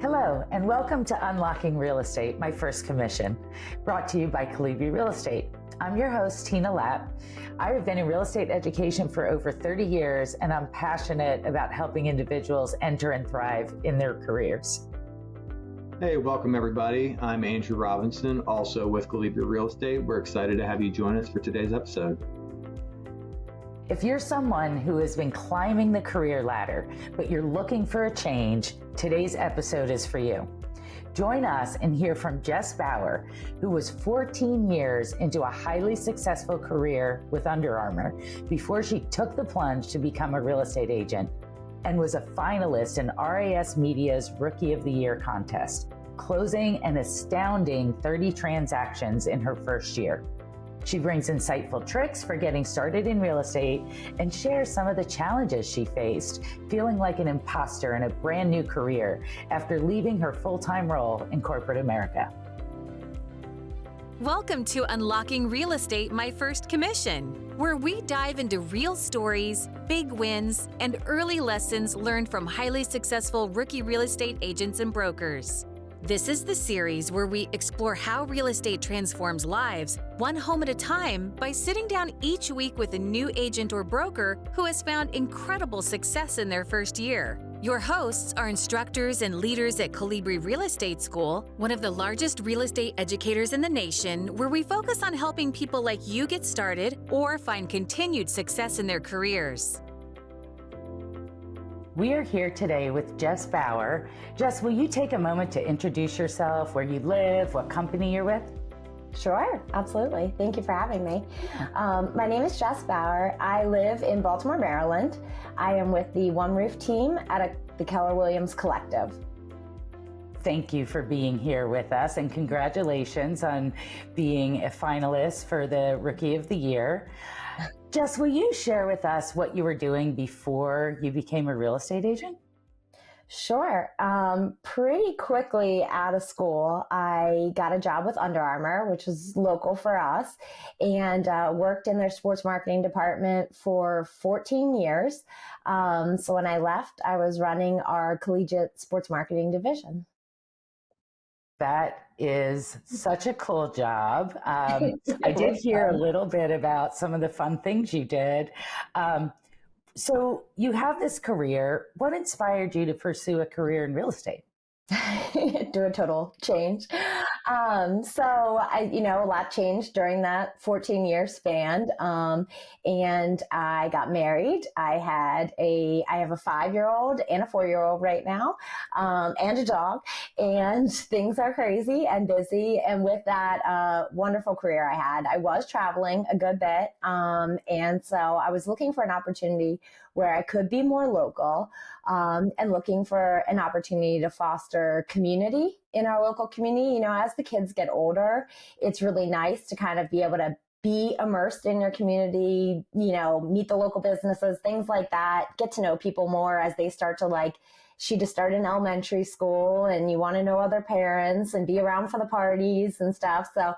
Hello, and welcome to Unlocking Real Estate, my first commission, brought to you by Colibri Real Estate. I'm your host, Tina Lapp. I have been in real estate education for over 30 years, and I'm passionate about helping individuals enter and thrive in their careers. Hey, welcome everybody. I'm Andrew Robinson, also with Colibri Real Estate. We're excited to have you join us for today's episode. If you're someone who has been climbing the career ladder, but you're looking for a change, today's episode is for you. Join us and hear from Jess Bauer, who was 14 years into a highly successful career with Under Armour before she took the plunge to become a real estate agent, and was a finalist in RAS Media's Rookie of the Year contest, closing an astounding 30 transactions in her first year. She brings insightful tricks for getting started in real estate and shares some of the challenges she faced, feeling like an imposter in a brand new career after leaving her full-time role in corporate America. Welcome to Unlocking Real Estate, My First Commission, where we dive into real stories, big wins, and early lessons learned from highly successful rookie real estate agents and brokers. This is the series where we explore how real estate transforms lives, one home at a time, by sitting down each week with a new agent or broker who has found incredible success in their first year. Your hosts are instructors and leaders at Colibri Real Estate School, one of the largest real estate educators in the nation, where we focus on helping people like you get started or find continued success in their careers. We are here today with Jess Bauer. Jess, will you take a moment to introduce yourself, where you live, what company you're with? Sure, absolutely. Thank you for having me. My name is Jess Bauer. I live in Baltimore, Maryland. I am with the One Roof team at the Keller Williams Collective. Thank you for being here with us, and congratulations on being a finalist for the Rookie of the Year. Jess, will you share with us what you were doing before you became a real estate agent? Sure. Pretty quickly out of school, I got a job with Under Armour, which is local for us, and worked in their sports marketing department for 14 years. So when I left, I was running our collegiate sports marketing division. That is such a cool job. I did hear a little bit about some of the fun things you did. So you have this career. What inspired you to pursue a career in real estate? Do a total change. So a lot changed during that 14-year span. And I got married. I have a 5-year-old and a 4-year-old right now, and a dog, and things are crazy and busy. And with that, wonderful career I had, I was traveling a good bit. And so I was looking for an opportunity where I could be more local, and looking for an opportunity to foster community in our local community. As the kids get older, it's really nice to kind of be able to be immersed in your community, meet the local businesses, things like that, get to know people more as they start to she just started in elementary school, and you want to know other parents and be around for the parties and stuff. So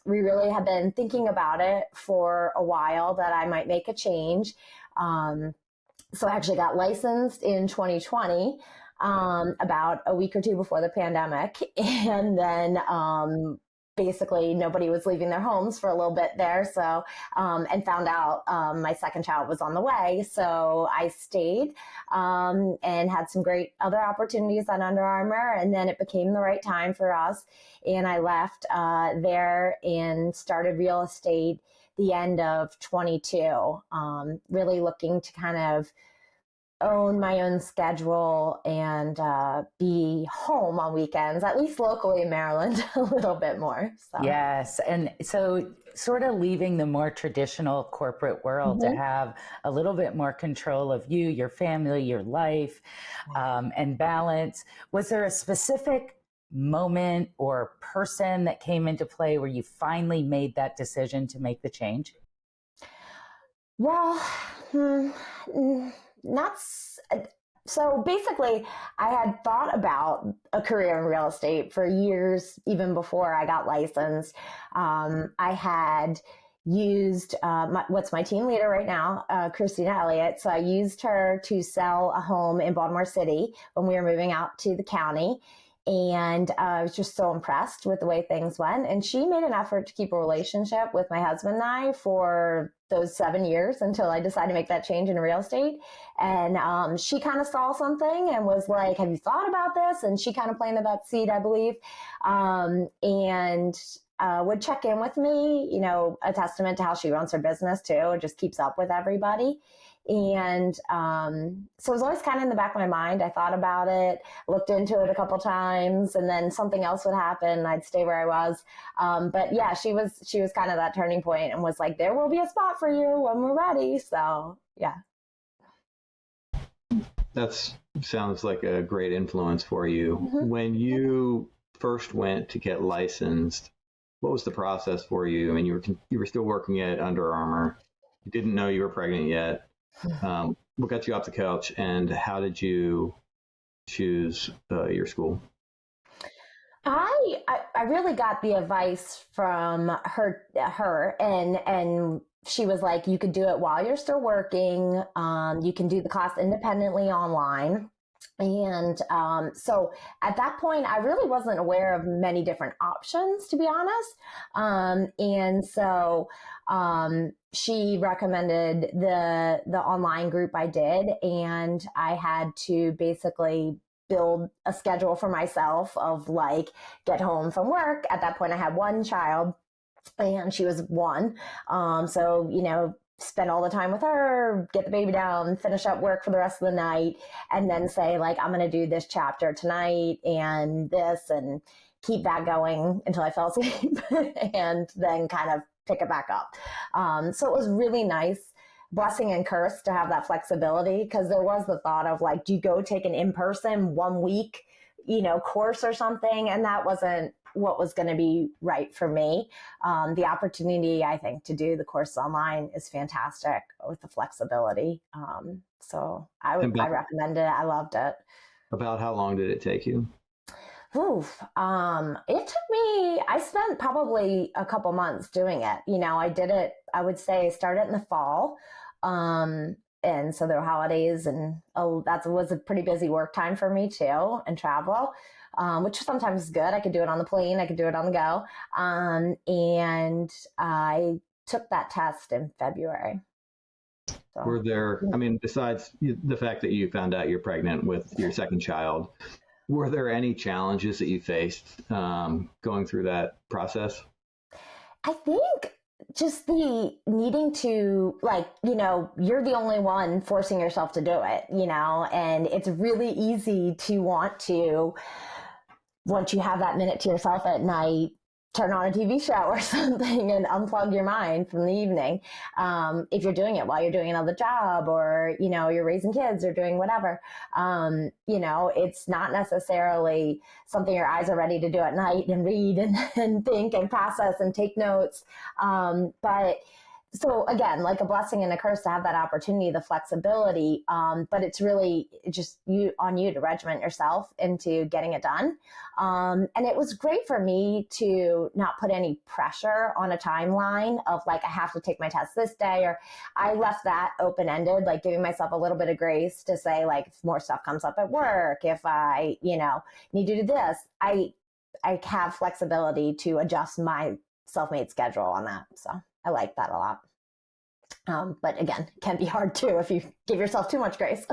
we really have been thinking about it for a while, that I might make a change. So I actually got licensed in 2020, about a week or two before the pandemic. And then basically nobody was leaving their homes for a little bit there. So, and found out my second child was on the way. So I stayed and had some great other opportunities at Under Armour. And then it became the right time for us. And I left there and started real estate the end of 22, really looking to kind of own my own schedule and be home on weekends, at least locally in Maryland, a little bit more. So. Yes. And so sort of leaving the more traditional corporate world to have a little bit more control of you, your family, your life, and balance. Was there a specific moment or person that came into play where you finally made that decision to make the change? Well, so basically, I had thought about a career in real estate for years, even before I got licensed. I had used what's my team leader right now, Christina Elliott. So I used her to sell a home in Baltimore City when we were moving out to the county. And I was just so impressed with the way things went. And she made an effort to keep a relationship with my husband and I for those 7 years until I decided to make that change in real estate. And she kind of saw something and was like, have you thought about this? And she kind of planted that seed, I believe. And would check in with me, you know, a testament to how she runs her business too. It just keeps up with everybody. And so it was always kind of in the back of my mind. I thought about it, looked into it a couple times, and then something else would happen. I'd stay where I was. But yeah, she was kind of that turning point and was like, there will be a spot for you when we're ready. So yeah. That sounds like a great influence for you. Mm-hmm. When you first went to get licensed, what was the process for you? I mean, you were still working at Under Armour. You didn't know you were pregnant yet. What got you off the couch, and how did you choose your school? I really got the advice from her, and she was like, you could do it while you're still working. You can do the class independently online. And so at that point, I really wasn't aware of many different options, to be honest. And so she recommended the online group I did, and I had to basically build a schedule for myself of like get home from work. At that point, I had one child, and she was 1. So, you know, spend all the time with her, get the baby down, finish up work for the rest of the night, and then say like, I'm going to do this chapter tonight and this, and keep that going until I fell asleep and then kind of pick it back up. So it was really nice, blessing and curse, to have that flexibility, because there was the thought of like, do you go take an in-person 1 week, you know, course or something? And that wasn't what was going to be right for me. The opportunity, I think, to do the course online is fantastic with the flexibility. So I recommend it. I loved it. About how long did it take you? It took me, I spent probably a couple months doing it. You know, I did it, I would say, started in the fall. And so there were holidays, and that was a pretty busy work time for me too, and travel, which sometimes is good. I could do it on the plane. I could do it on the go. And I took that test in February. So, Were there, I mean, besides the fact that you found out you're pregnant with your second child, were there any challenges that you faced going through that process? I think just the needing to, like, you know, you're the only one forcing yourself to do it, you know, and it's really easy to want to, once you have that minute to yourself at night, turn on a TV show or something and unplug your mind from the evening. If you're doing it while you're doing another job, or, you know, you're raising kids or doing whatever, you know, it's not necessarily something your eyes are ready to do at night and read and think and process and take notes. But so again, like a blessing and a curse to have that opportunity, the flexibility, but it's really just on you to regiment yourself into getting it done. And it was great for me to not put any pressure on a timeline of like, I have to take my test this day, or I left that open-ended, like giving myself a little bit of grace to say, like, if more stuff comes up at work, if I, you know, need to do this, I have flexibility to adjust my self-made schedule on that. So I like that a lot. But again, it can be hard too if you give yourself too much grace.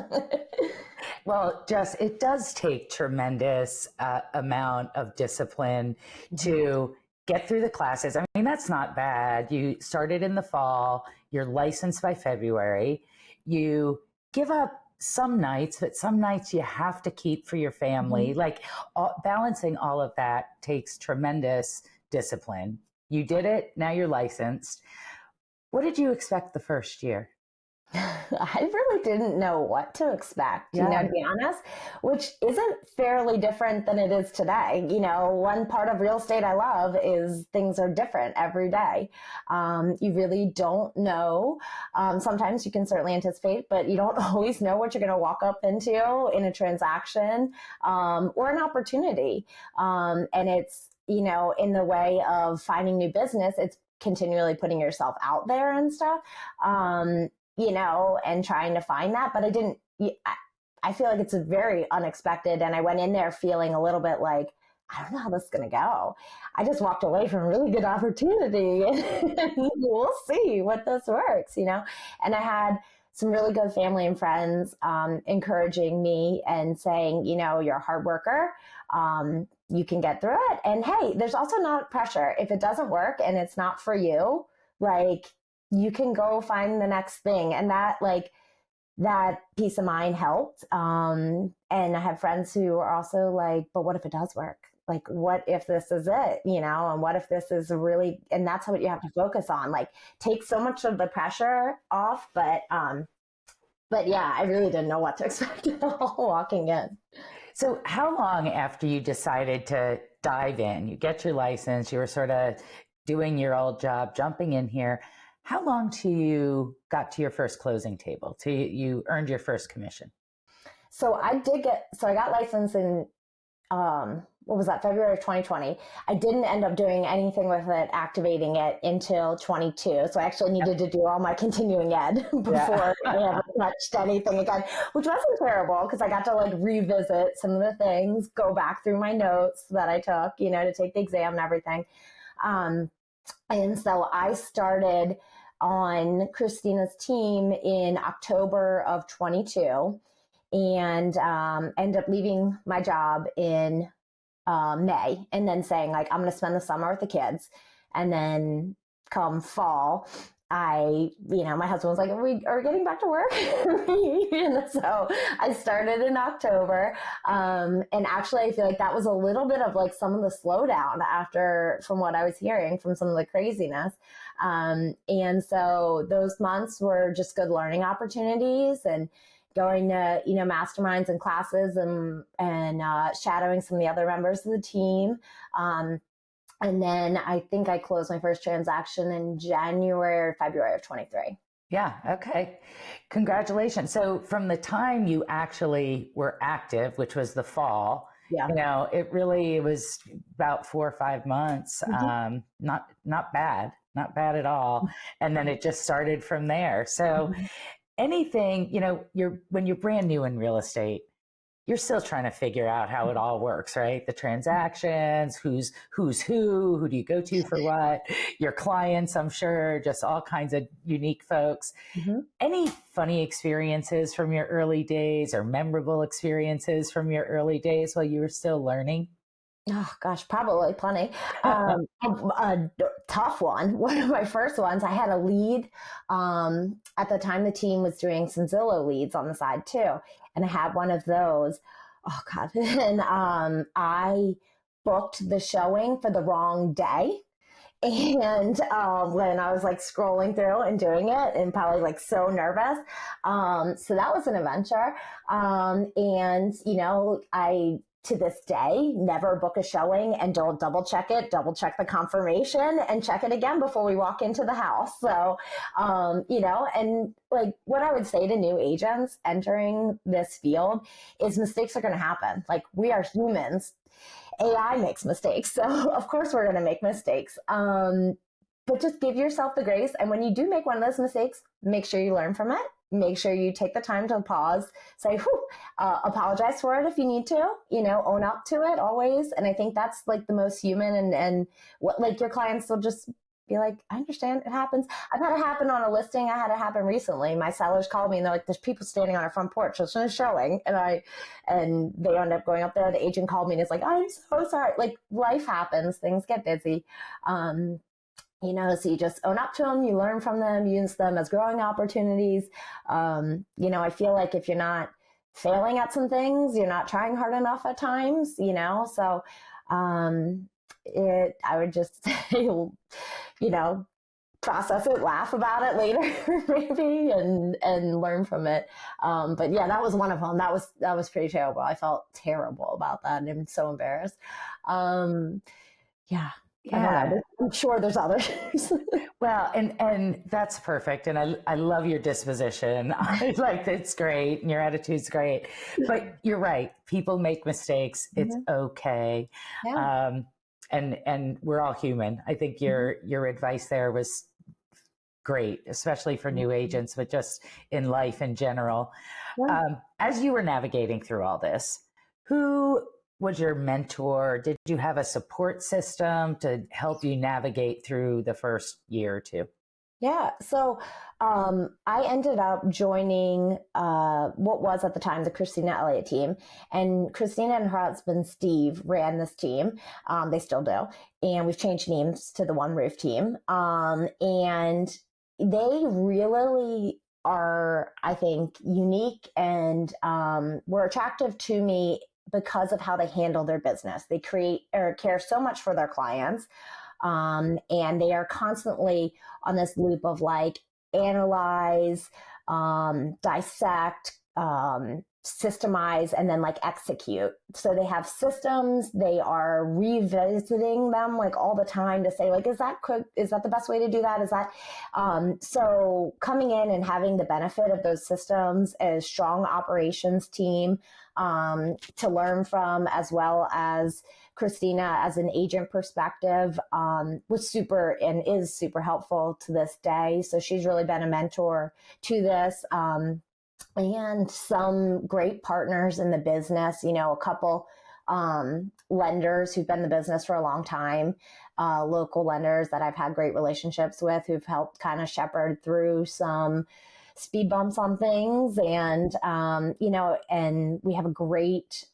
Well, Jess, it does take tremendous amount of discipline to get through the classes. I mean, that's not bad. You started in the fall, you're licensed by February. You give up some nights, but some nights you have to keep for your family. Mm-hmm. Like balancing all of that takes tremendous discipline. You did it, now you're licensed. What did you expect the first year? I really didn't know what to expect, you know, to be honest, which isn't fairly different than it is today. You know, one part of real estate I love is things are different every day. You really don't know. Sometimes you can certainly anticipate, but you don't always know what you're going to walk up into in a transaction or an opportunity. And it's, you know, in the way of finding new business, it's continually putting yourself out there and stuff, and trying to find that. But I feel like it's very unexpected. And I went in there feeling a little bit like, I don't know how this is going to go. I just walked away from a really good opportunity and we'll see what this works, And I had some really good family and friends encouraging me and saying, you're a hard worker. You can get through it. And hey, there's also not pressure. If it doesn't work and it's not for you, you can go find the next thing. And that peace of mind helped. And I have friends who are also like, but what if it does work? What if this is it, and what if this is and that's what you have to focus on, take so much of the pressure off. But yeah, I really didn't know what to expect at all walking in. So how long after you decided to dive in, you get your license, you were sort of doing your old job, jumping in here, how long till you got to your first closing table, till you earned your first commission? So I got licensed in, February of 2020. I didn't end up doing anything with it, activating it until 22. So I actually needed to do all my continuing ed before I ever touched anything again, which wasn't terrible because I got to revisit some of the things, go back through my notes that I took, to take the exam and everything. And so I started on Christina's team in October of 22 and ended up leaving my job in May and then saying I'm going to spend the summer with the kids. And then come fall, my husband was like, are we getting back to work? And so I started in October. And actually I feel like that was a little bit of some of the slowdown from what I was hearing from some of the craziness. And so those months were just good learning opportunities and going to, masterminds and classes and shadowing some of the other members of the team. And then I think I closed my first transaction in January or February of 23. Yeah. Okay. Congratulations. So from the time you actually were active, which was the fall, it was about 4 or 5 months. Mm-hmm. Not bad at all. And then it just started from there. So anything, when you're brand new in real estate, you're still trying to figure out how it all works, right? The transactions, who do you go to for what? Your clients, I'm sure, just all kinds of unique folks. Mm-hmm. Any funny experiences from your early days or memorable experiences from your early days while you were still learning? Oh gosh, probably plenty. A tough one. One of my first ones, I had a lead. At the time, the team was doing some Zillow leads on the side too. And I had one of those. Oh God. And I booked the showing for the wrong day. And when I was scrolling through and doing it and probably so nervous. So that was an adventure. And I, to this day, never book a showing and don't double check the confirmation and check it again before we walk into the house. So, and what I would say to new agents entering this field is mistakes are going to happen. We are humans. AI makes mistakes. So of course we're going to make mistakes. But just give yourself the grace. And when you do make one of those mistakes, make sure you learn from it. Make sure you take the time to pause, say, apologize for it if you need to, own up to it always. And I think that's the most human and what your clients will just be like, I understand, it happens. I've had it happen on a listing. I had it happen recently. My sellers called me and they're like, there's people standing on our front porch. So it's showing. And they end up going up there. The agent called me and it's like, I'm so sorry. Life happens. Things get busy. So you just own up to them, you learn from them, use them as growing opportunities. I feel like if you're not failing at some things, you're not trying hard enough at times, so I would just say, process it, laugh about it later, maybe, and learn from it. But yeah, that was one of them. That was pretty terrible. I felt terrible about that. And I'm so embarrassed. Yeah. I'm sure there's others. Well, and that's perfect. And I love your disposition. It's great. And your attitude's great, but you're right. People make mistakes. It's okay. Yeah. And we're all human. I think your advice there was great, especially for new agents, but just in life in general. Yeah. As you were navigating through all this, who was your mentor? Did you have a support system to help you navigate through the first year or two? Yeah. So I ended up joining what was at the time the Christina Elliott team. And Christina and her husband, Steve, ran this team. They still do. And we've changed names to the One Roof team. And they really are, I think, unique and were attractive to me because of how they handle their business. They create or care so much for their clients. And they are constantly on this loop of like analyze, dissect, systemize, and then like execute. So they have systems. They are revisiting them like all the time to say like, is that the best way to do that? Is that, so coming in and having the benefit of those systems, a strong operations team, to learn from, as well as Christina as an agent perspective, was super and is super helpful to this day. So she's really been a mentor to this. And some great partners in the business, a couple lenders who've been in the business for a long time, local lenders that I've had great relationships with who've helped kind of shepherd through some speed bumps on things. And, and we have a great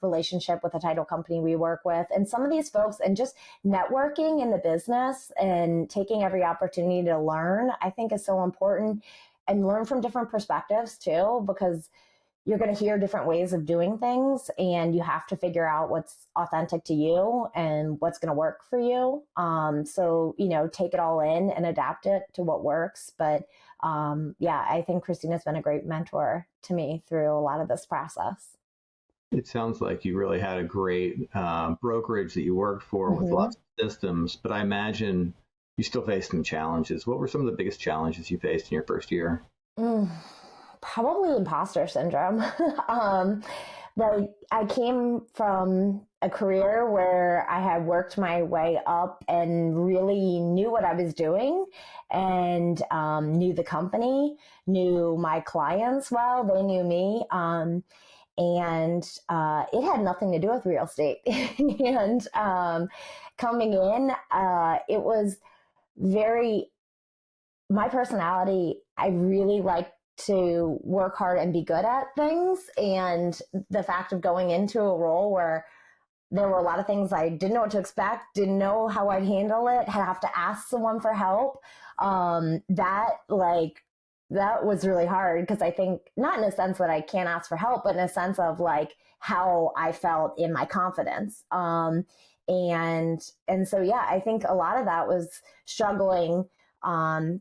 relationship with the title company we work with. And some of these folks, and just networking in the business and taking every opportunity to learn, I think is so important. And learn from different perspectives too, because you're going to hear different ways of doing things and you have to figure out what's authentic to you and what's going to work for you. So, take it all in and adapt it to what works. But I think Christina's been a great mentor to me through a lot of this process. It sounds like you really had a great brokerage that you worked for with lots of systems, but I imagine you still faced some challenges. What were some of the biggest challenges you faced in your first year? Probably imposter syndrome. I came from a career where I had worked my way up and really knew what I was doing and knew the company, knew my clients well, they knew me. And it had nothing to do with real estate. And coming in, it was my personality, I really like to work hard and be good at things. And the fact of going into a role where there were a lot of things I didn't know what to expect, didn't know how I'd handle it, had to have to ask someone for help. That was really hard because I think not in a sense that I can't ask for help, but in a sense of like how I felt in my confidence. And so, I think a lot of that was struggling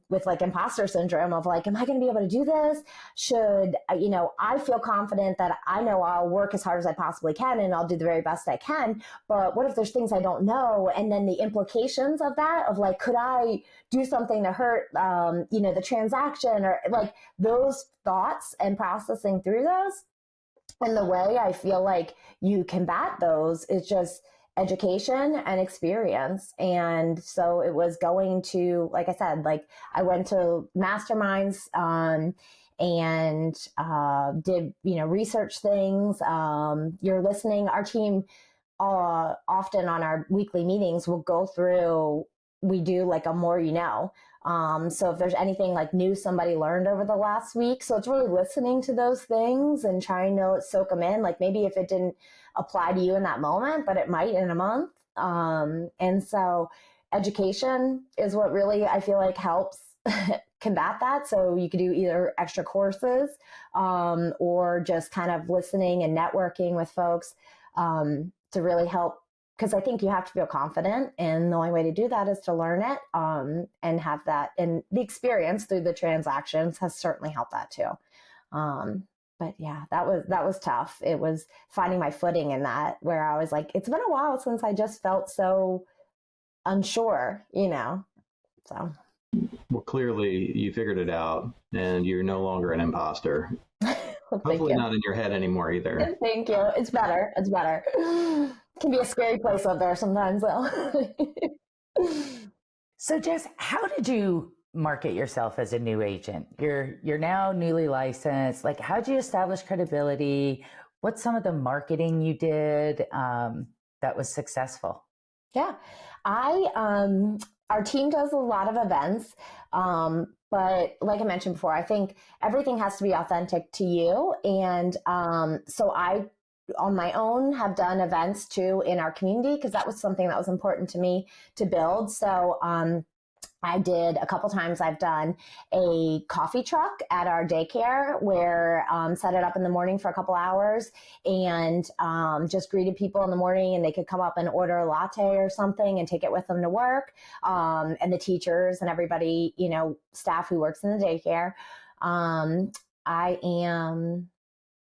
with like imposter syndrome of like, am I going to be able to do this? Should, I feel confident that I know I'll work as hard as I possibly can and I'll do the very best I can. But what if there's things I don't know? And then the implications of that, of like, could I do something to hurt, the transaction, or like those thoughts and processing through those. And the way I feel like you combat those is just education and experience. And so it was going to, like I said, like I went to masterminds and did, research things. You're listening. Our team often on our weekly meetings will go through, we do like a more, so if there's anything like new somebody learned over the last week. So it's really listening to those things and trying to soak them in. Like maybe if it didn't apply to you in that moment, but it might in a month. And so education is what really I feel like helps combat that. So you could do either extra courses or just kind of listening and networking with folks to really help. Because I think you have to feel confident, and the only way to do that is to learn it and have that. And the experience through the transactions has certainly helped that too. But that was tough. It was finding my footing in that, where I was like, it's been a while since I just felt so unsure, So. Well, clearly you figured it out, and you're no longer an imposter. Well, hopefully not in your head anymore either. Thank you. It's better. can be a scary place out there sometimes, though. So Jess, how did you market yourself as a new agent? You're now newly licensed. Like, how did you establish credibility? What's some of the marketing you did that was successful? Yeah, our team does a lot of events, but like I mentioned before, I think everything has to be authentic to you. And so I, on my own, have done events too in our community because that was something that was important to me to build. So I did a couple times. I've done a coffee truck at our daycare where set it up in the morning for a couple hours and just greeted people in the morning, and they could come up and order a latte or something and take it with them to work. And the teachers and everybody, staff who works in the daycare.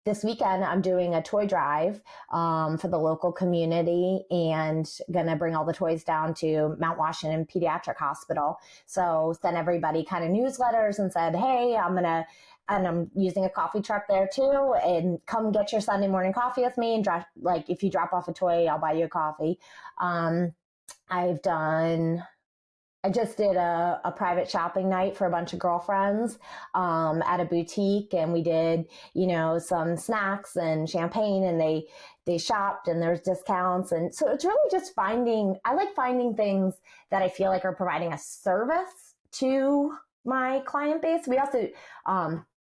This weekend, I'm doing a toy drive for the local community and going to bring all the toys down to Mount Washington Pediatric Hospital. So send everybody kind of newsletters and said, hey, and I'm using a coffee truck there too. And come get your Sunday morning coffee with me. And if you drop off a toy, I'll buy you a coffee. I just did a private shopping night for a bunch of girlfriends at a boutique, and we did, some snacks and champagne, and they shopped, and there's discounts. And so it's really just I like finding things that I feel like are providing a service to my client base. We also,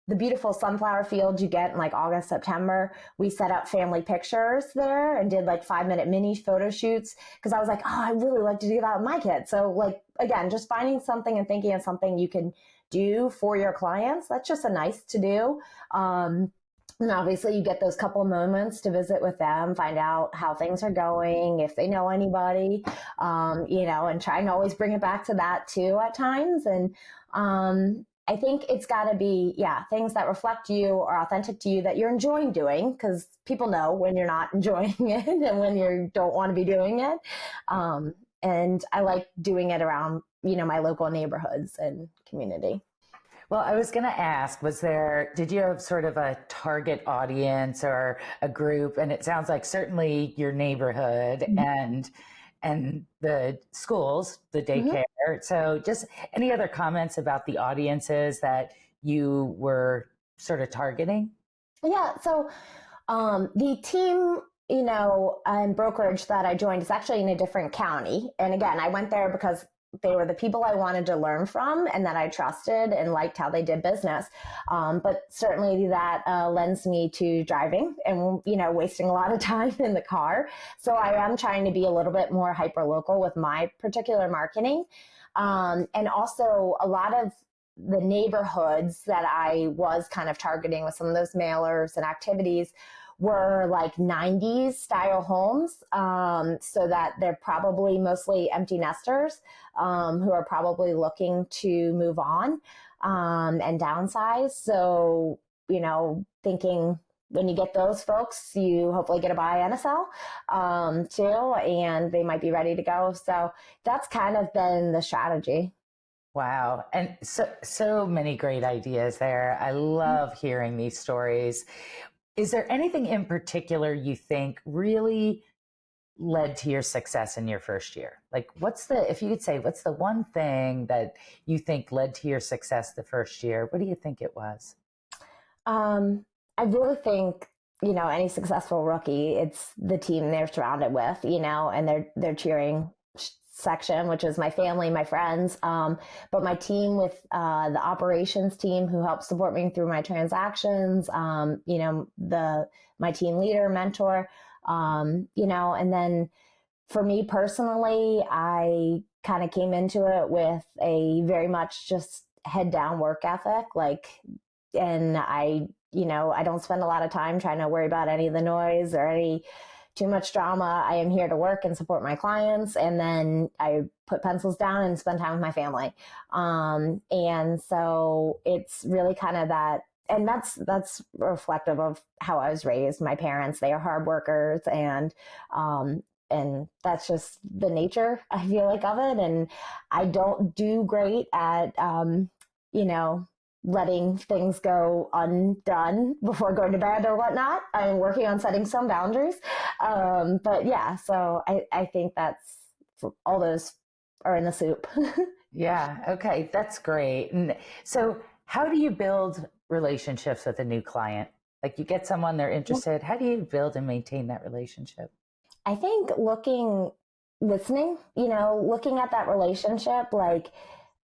the beautiful sunflower fields you get in like August, September, we set up family pictures there and did like 5-minute mini photo shoots because I was like, oh, I really like to do that with my kids. So like, again, just finding something and thinking of something you can do for your clients. That's just a nice to do. And obviously you get those couple moments to visit with them, find out how things are going, if they know anybody, and try and always bring it back to that too at times. And, I think it's got to be, things that reflect you or authentic to you that you're enjoying doing, because people know when you're not enjoying it and when you don't want to be doing it. And I like doing it around, my local neighborhoods and community. Well, I was going to ask, did you have sort of a target audience or a group? And it sounds like certainly your neighborhood and the schools, the daycare. So just any other comments about the audiences that you were sort of targeting? Yeah. So the team, and brokerage that I joined is actually in a different county. And again, I went there because they were the people I wanted to learn from and that I trusted and liked how they did business. But certainly that lends me to driving and, wasting a lot of time in the car. So I am trying to be a little bit more hyper local with my particular marketing. And also a lot of the neighborhoods that I was kind of targeting with some of those mailers and activities were like 90s style homes, so that they're probably mostly empty nesters who are probably looking to move on and downsize. So, thinking when you get those folks, you hopefully get a buy and a sell too, and they might be ready to go. So that's kind of been the strategy. Wow. And so many great ideas there. I love hearing these stories. Is there anything in particular you think really led to your success in your first year? Like if you could say, what's the one thing that you think led to your success the first year? What do you think it was? I really think, any successful rookie, it's the team they're surrounded with, and their cheering section, which is my family, my friends, but my team with the operations team who helps support me through my transactions, my team leader, mentor, and then for me personally, I kind of came into it with a very much just head down work ethic, and I don't spend a lot of time trying to worry about any of the noise or any too much drama. I am here to work and support my clients. And then I put pencils down and spend time with my family. And so it's really kind of that. And that's reflective of how I was raised. My parents, they are hard workers, and that's just the nature, I feel like, of it. And I don't do great at, letting things go undone before going to bed or whatnot. I'm working on setting some boundaries. But yeah, so I think that's all those are in the soup. Yeah. Okay. That's great. And so how do you build relationships with a new client? Like you get someone, they're interested. How do you build and maintain that relationship? I think listening, looking at that relationship like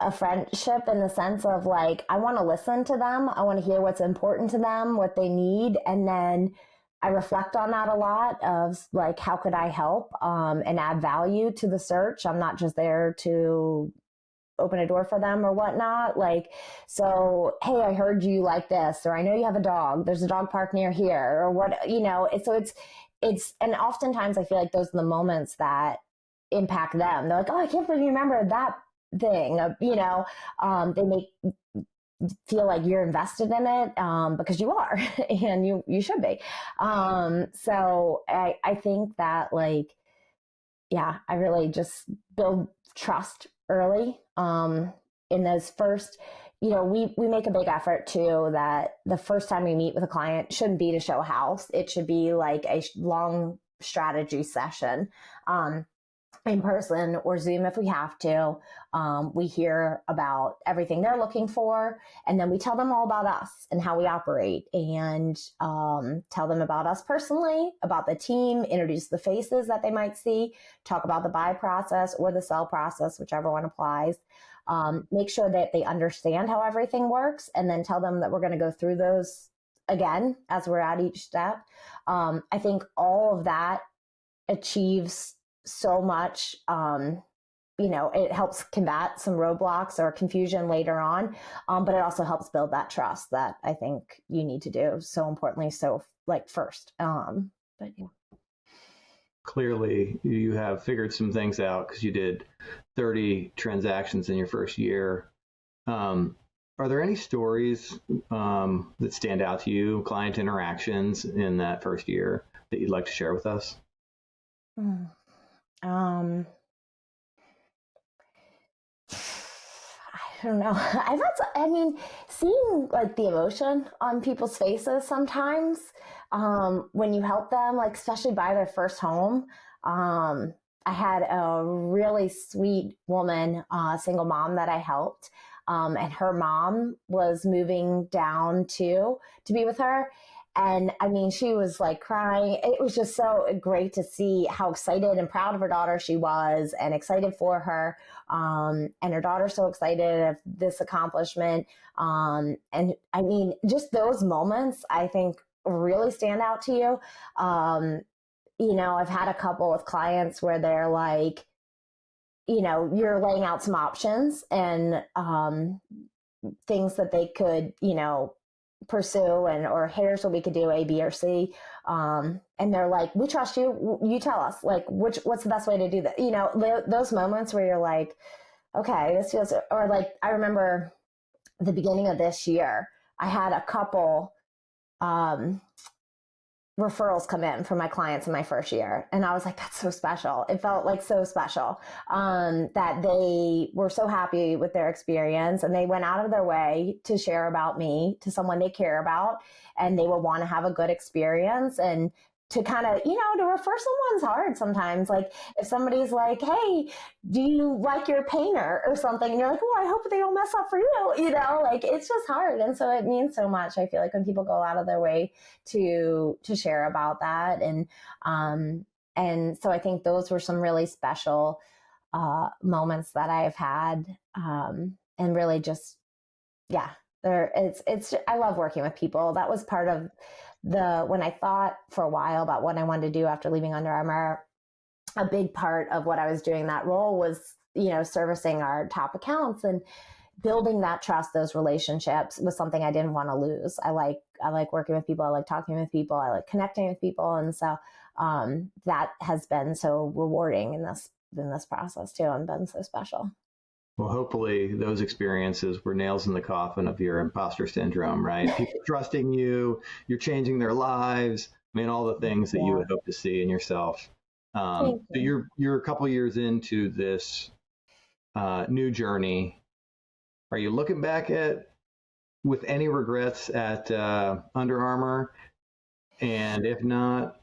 a friendship in the sense of like, I want to listen to them. I want to hear what's important to them, what they need. And then I reflect on that a lot of like, how could I help and add value to the search? I'm not just there to open a door for them or whatnot. Like, so, hey, I heard you like this, or I know you have a dog. There's a dog park near here, or what, and oftentimes I feel like those are the moments that impact them. They're like, oh, I can't believe you remember that thing, they make feel like you're invested in it because you are, and you should be. So I think that like, yeah, I really just build trust early in those first, we make a big effort too that the first time we meet with a client shouldn't be to show a house. It should be like a long strategy session in person or Zoom if we have to. We hear about everything they're looking for, and then we tell them all about us and how we operate, and tell them about us personally, about the team, introduce the faces that they might see, talk about the buy process or the sell process, whichever one applies. Make sure that they understand how everything works, and then tell them that we're going to go through those again as we're at each step. I think all of that achieves so much. It helps combat some roadblocks or confusion later on, but it also helps build that trust that I think you need to do so importantly. So like first, but yeah. Clearly, you have figured some things out because you did 30 transactions in your first year. Are there any stories that stand out to you, client interactions in that first year that you'd like to share with us? I don't know. Seeing like the emotion on people's faces sometimes when you help them, like especially buy their first home. I had a really sweet woman, single mom that I helped, and her mom was moving down to be with her. And she was like crying. It was just so great to see how excited and proud of her daughter she was, and excited for her. And her daughter's so excited of this accomplishment. Just those moments, I think, really stand out to you. I've had a couple of clients where they're like, you're laying out some options and things that they could, pursue, or here's what we could do, A, B, or C. And they're like, we trust you. You tell us like what's the best way to do that. Those moments where you're like, okay, this feels, or like, I remember the beginning of this year, I had a couple, referrals come in from my clients in my first year. And I was like, that's so special. It felt like so special that they were so happy with their experience, and they went out of their way to share about me to someone they care about, and they will want to have a good experience. And to kind of, to refer someone's hard sometimes. Like if somebody's like, hey, do you like your painter or something? And you're like, oh, I hope they don't mess up for you. Like it's just hard. And so it means so much. I feel like when people go out of their way to share about that. And so I think those were some really special moments that I've had. And really just, yeah, I love working with people. That was part of when I thought for a while about what I wanted to do after leaving Under Armour, a big part of what I was doing that role was, servicing our top accounts and building that trust, those relationships was something I didn't want to lose. I like working with people. I like talking with people. I like connecting with people. And so that has been so rewarding in this process too, and been so special. Well, hopefully those experiences were nails in the coffin of your imposter syndrome, right? People trusting you, you're changing their lives. All the things that you would hope to see in yourself. So you're a couple years into this new journey. Are you looking back at with any regrets at Under Armour? And if not,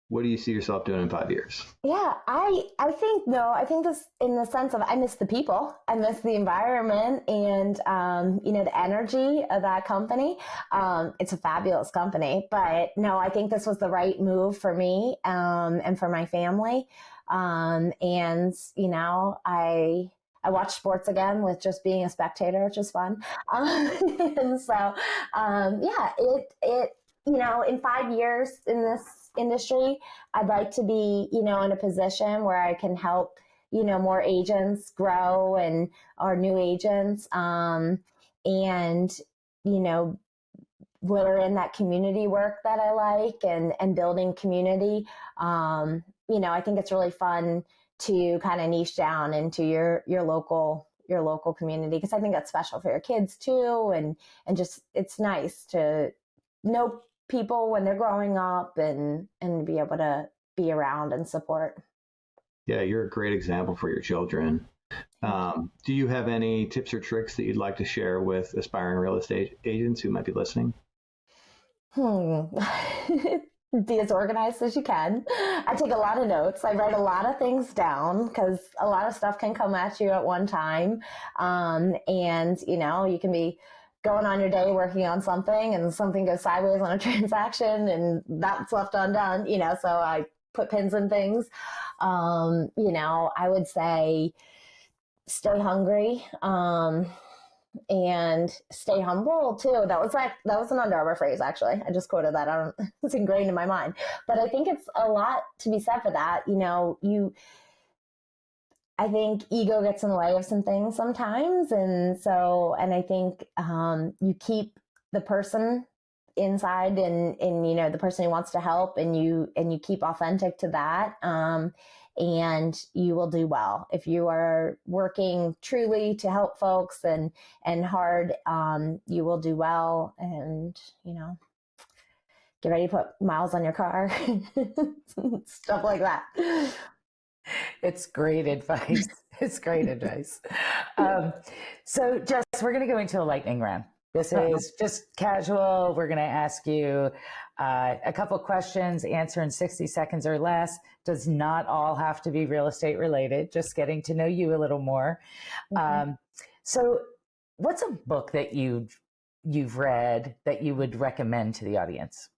what do you see yourself doing in 5 years? Yeah, I think no, I think this in the sense of I miss the people, I miss the environment, and the energy of that company. It's a fabulous company, but no, I think this was the right move for me and for my family. I watch sports again with just being a spectator, which is fun. And so, in 5 years in this industry, I'd like to be, in a position where I can help, more agents grow and our new agents, layer in that community work that I like and building community. I think it's really fun to kind of niche down into your local community, because I think that's special for your kids too. And just, it's nice to know people when they're growing up and be able to be around and support. Yeah, you're a great example for your children. Do you have any tips or tricks that you'd like to share with aspiring real estate agents who might be listening? Be as organized as you can. I take a lot of notes. I write a lot of things down because a lot of stuff can come at you at one time. You can be going on your day working on something and something goes sideways on a transaction and that's left undone, so I put pins in things. I would say stay hungry, and stay humble too. That was an Under Armour phrase, actually. I just quoted that. It's ingrained in my mind, but I think it's a lot to be said for that. I think ego gets in the way of some things sometimes. And I think you keep the person inside and the person who wants to help, and you keep authentic to that. And you will do well. If you are working truly to help folks and hard, you will do well. And, get ready to put miles on your car, stuff like that. It's great advice. It's great advice. So Jess, we're going to go into a lightning round. This is just casual. We're going to ask you a couple questions, answer in 60 seconds or less. Does not all have to be real estate related, just getting to know you a little more. Mm-hmm. So what's a book that you've read that you would recommend to the audience?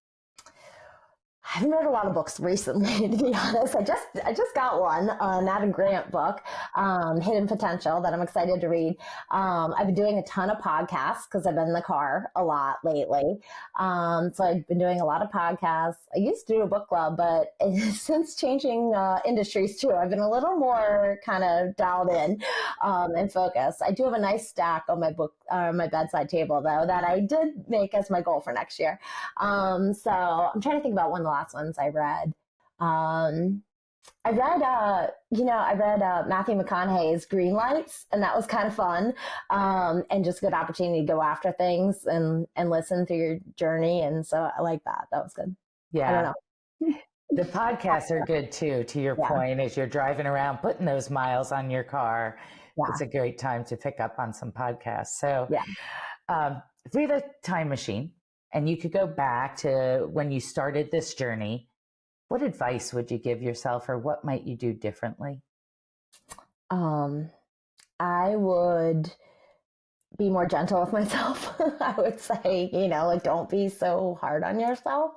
I haven't read a lot of books recently, to be honest. I just got one, an Adam Grant book, Hidden Potential, that I'm excited to read. I've been doing a ton of podcasts because I've been in the car a lot lately. So I've been doing a lot of podcasts. I used to do a book club, but since changing industries too, I've been a little more kind of dialed in and focused. I do have a nice stack on my bedside table, though, that I did make as my goal for next year. So I'm trying to think about one of the last ones I read. I read Matthew McConaughey's Green Lights, and that was kind of fun, and just a good opportunity to go after things and listen through your journey. And so I like that. That was good. Yeah. I don't know. The podcasts are good too, to your point, as you're driving around, putting those miles on your car. Yeah. It's a great time to pick up on some podcasts. So if we had a time machine and you could go back to when you started this journey, what advice would you give yourself, or what might you do differently? I would be more gentle with myself. I would say, don't be so hard on yourself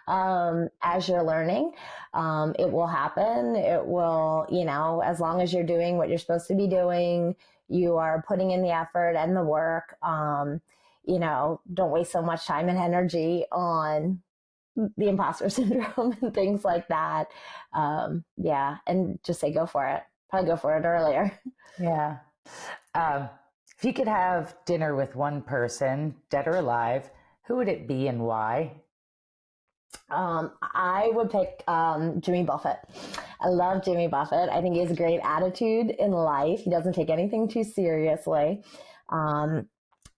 as you're learning. It will happen. It will, as long as you're doing what you're supposed to be doing, you are putting in the effort and the work. Don't waste so much time and energy on the imposter syndrome and things like that. And just say, go for it. Probably go for it earlier. Yeah. If you could have dinner with one person, dead or alive, who would it be and why? I would pick Jimmy Buffett. I love Jimmy Buffett. I think he has a great attitude in life. He doesn't take anything too seriously.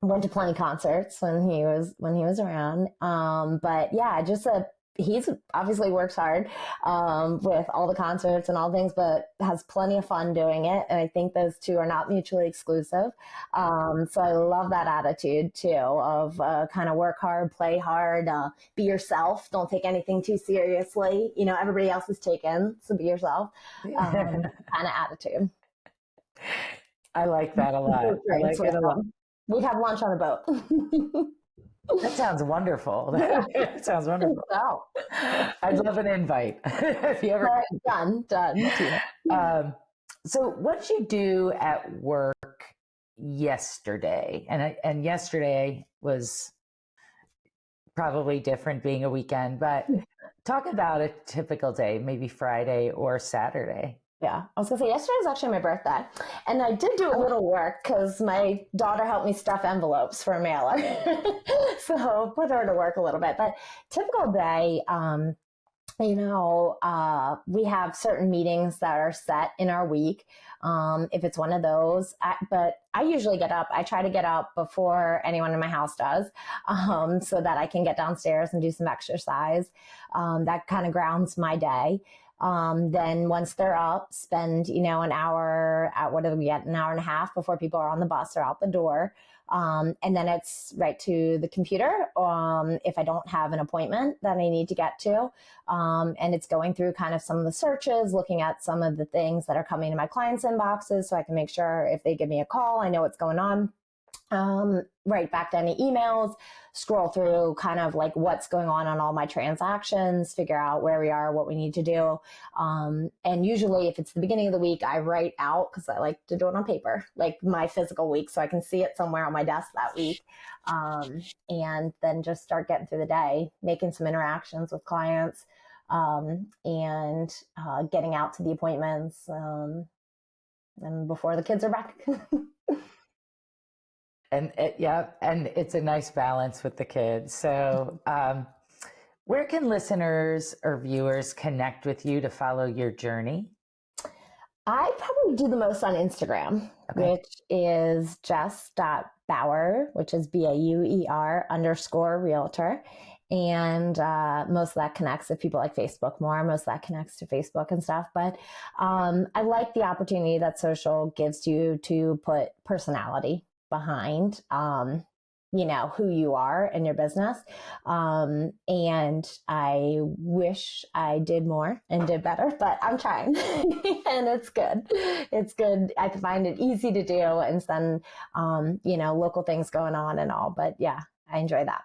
Went to plenty concerts when he was around. But yeah, just a he's obviously works hard with all the concerts and all things, but has plenty of fun doing it. And I think those two are not mutually exclusive. So I love that attitude too of kind of work hard, play hard, be yourself. Don't take anything too seriously. You know, everybody else is taken, so be yourself. Kind of attitude. I like that a lot. I like it a lot. We'd have lunch on a boat. That sounds wonderful. That sounds wonderful. Wow. I'd love an invite. If you ever done. So what did you do at work yesterday? And yesterday was probably different being a weekend, but talk about a typical day, maybe Friday or Saturday. Yeah, I was gonna say yesterday was actually my birthday, and I did do a little work because my daughter helped me stuff envelopes for a mailer, so put her to work a little bit. But typical day, we have certain meetings that are set in our week. If it's one of those, but I usually get up. I try to get up before anyone in my house does, so that I can get downstairs and do some exercise. That kind of grounds my day. Then once they're up, spend, an hour at what do we get? An hour and a half before people are on the bus or out the door. And then it's right to the computer. If I don't have an appointment that I need to get to, and it's going through kind of some of the searches, looking at some of the things that are coming to my clients' inboxes so I can make sure if they give me a call, I know what's going on. Write back to any emails, scroll through kind of like what's going on all my transactions, figure out where we are, what we need to do. And usually if it's the beginning of the week, I write out, because I like to do it on paper, like my physical week, so I can see it somewhere on my desk that week. And then just start getting through the day, making some interactions with clients, and getting out to the appointments, and before the kids are back. And it's a nice balance with the kids. So where can listeners or viewers connect with you to follow your journey? I probably do the most on Instagram, which is Jess.Bauer, which is BAUER_realtor. And most of that connects, if people like Facebook more, most of that connects to Facebook and stuff. But I like the opportunity that social gives you to put personality behind, who you are in your business. And I wish I did more and did better, but I'm trying and it's good. It's good. I find it easy to do and then, local things going on and all, but yeah, I enjoy that.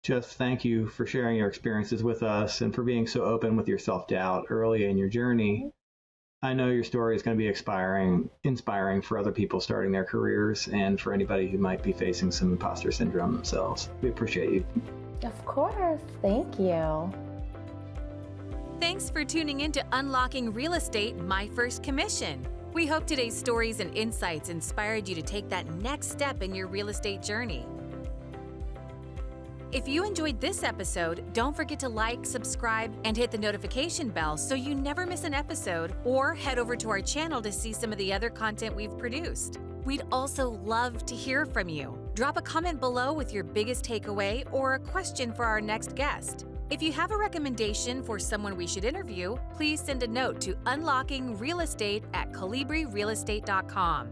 Jess, thank you for sharing your experiences with us and for being so open with your self-doubt early in your journey. I know your story is going to be inspiring for other people starting their careers and for anybody who might be facing some imposter syndrome themselves. We appreciate you. Of course. Thank you. Thanks for tuning in to Unlocking Real Estate, My First Commission. We hope today's stories and insights inspired you to take that next step in your real estate journey. If you enjoyed this episode, don't forget to like, subscribe, and hit the notification bell so you never miss an episode, or head over to our channel to see some of the other content we've produced. We'd also love to hear from you. Drop a comment below with your biggest takeaway or a question for our next guest. If you have a recommendation for someone we should interview, please send a note to UnlockingRealEstate@ColibriRealEstate.com.